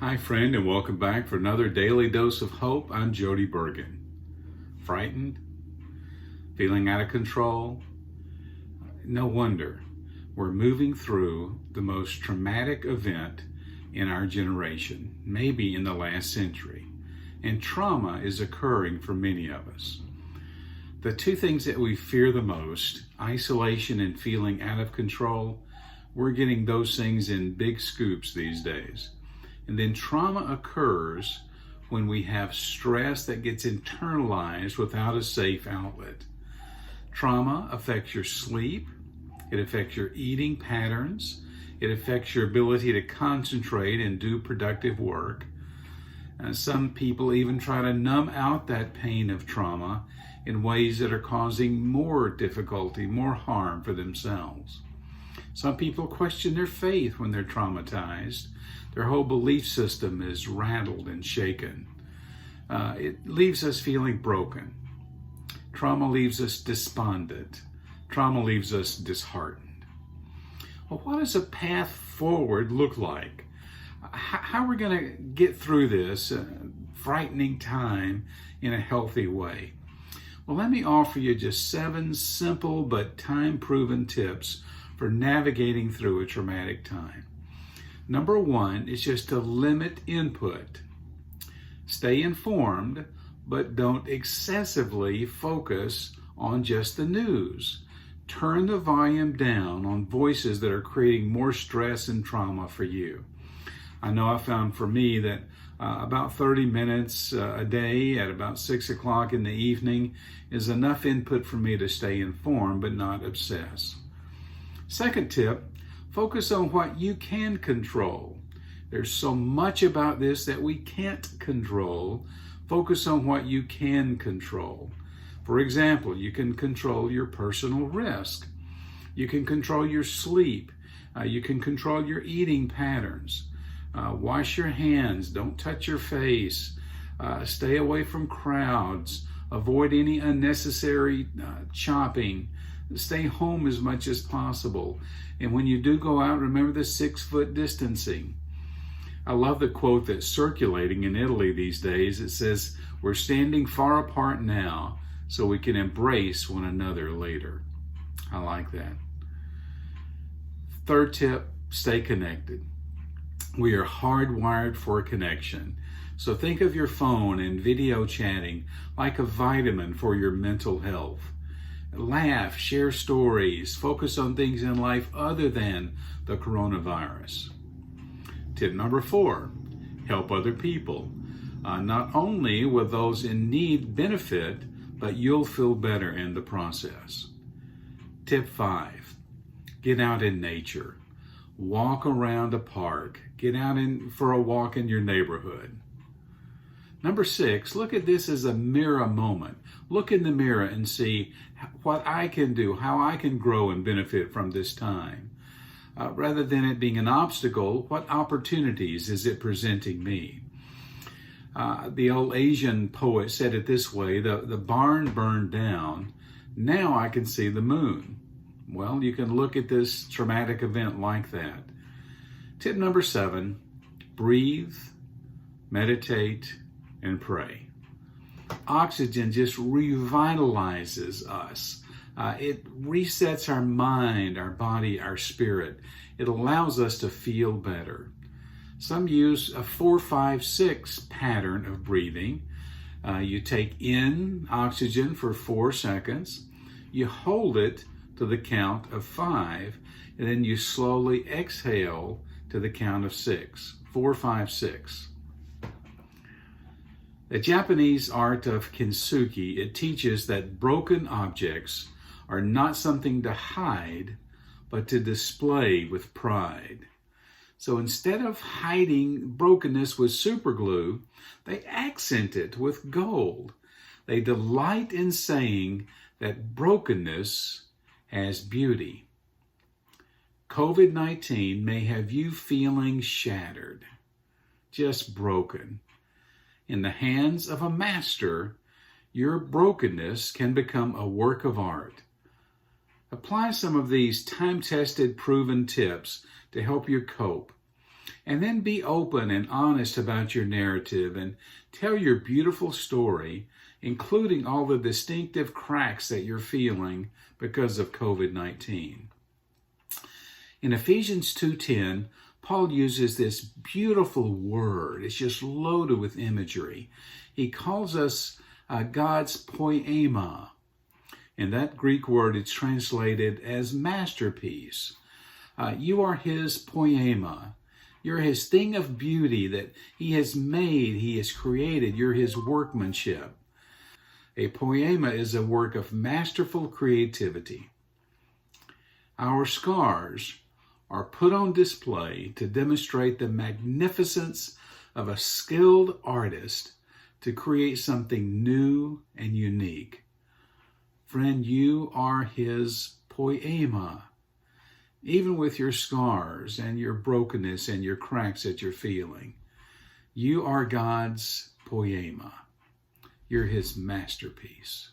Hi, friend, and welcome back for another daily dose of hope. I'm Jody Burgin. Frightened? Feeling out of control? No wonder. We're moving through the most traumatic event in our generation, maybe in the last century. And trauma is occurring for many of us. The two things that we fear the most, isolation and feeling out of control, we're getting those things in big scoops these days. And then trauma occurs when we have stress that gets internalized without a safe outlet. Trauma affects your sleep, it affects your eating patterns, it affects your ability to concentrate and do productive work. Some people even try to numb out that pain of trauma in ways that are causing more difficulty, more harm for themselves. Some people question their faith when they're traumatized. Their whole belief system is rattled and shaken. It leaves us feeling broken. Trauma leaves us despondent. Trauma leaves us disheartened. Well, what does a path forward look like? How are we going to get through this frightening time in a healthy way? Well, let me offer you just 7 simple but time-proven tips for navigating through a traumatic time. Number 1 is just to limit input. Stay informed, but don't excessively focus on just the news. Turn the volume down on voices that are creating more stress and trauma for you. I know I found for me that about 30 minutes a day at about 6 o'clock in the evening is enough input for me to stay informed but not obsess. Second tip, focus on what you can control. There's so much about this that we can't control. Focus on what you can control. For example, you can control your personal risk. You can control your sleep. You can control your eating patterns. Wash your hands. Don't touch your face. Stay away from crowds. Avoid any unnecessary shopping. Stay home as much as possible. And when you do go out, remember the 6-foot distancing. I love the quote that's circulating in Italy these days. It says, "We're standing far apart now so we can embrace one another later." I like that. Third tip, stay connected. We are hardwired for connection. So think of your phone and video chatting like a vitamin for your mental health. Laugh, share stories, focus on things in life other than the coronavirus. Tip number 4, help other people. Not only will those in need benefit, but you'll feel better in the process. Tip 5, get out in nature. Walk around a park. Get out for a walk in your neighborhood. Number 6, look at this as a mirror moment. Look in the mirror and see what I can do, how I can grow and benefit from this time. Rather than it being an obstacle, what opportunities is it presenting me? The old Asian poet said it this way, the barn burned down, now I can see the moon. Well, you can look at this traumatic event like that. Tip number 7, breathe, meditate, and pray. Oxygen just revitalizes us. It resets our mind, our body, our spirit. It allows us to feel better. Some use a 4-5-6 pattern of breathing. You take in oxygen for 4 seconds. You hold it to the count of 5, and then you slowly exhale to the count of 6. 4-5-6. The Japanese art of kintsugi, it teaches that broken objects are not something to hide, but to display with pride. So instead of hiding brokenness with superglue, they accent it with gold. They delight in saying that brokenness has beauty. COVID-19 may have you feeling shattered, just broken. In the hands of a master, your brokenness can become a work of art. Apply some of these time-tested, proven tips to help you cope. And then be open and honest about your narrative and tell your beautiful story, including all the distinctive cracks that you're feeling because of COVID-19. In Ephesians 2:10, Paul uses this beautiful word. It's just loaded with imagery. He calls us God's poema. And that Greek word is translated as masterpiece. You are his poema. You're his thing of beauty that he has made, he has created. You're his workmanship. A poema is a work of masterful creativity. Our scars are put on display to demonstrate the magnificence of a skilled artist to create something new and unique. Friend, you are his poema. Even with your scars and your brokenness and your cracks that you're feeling, you are God's poema. You're his masterpiece.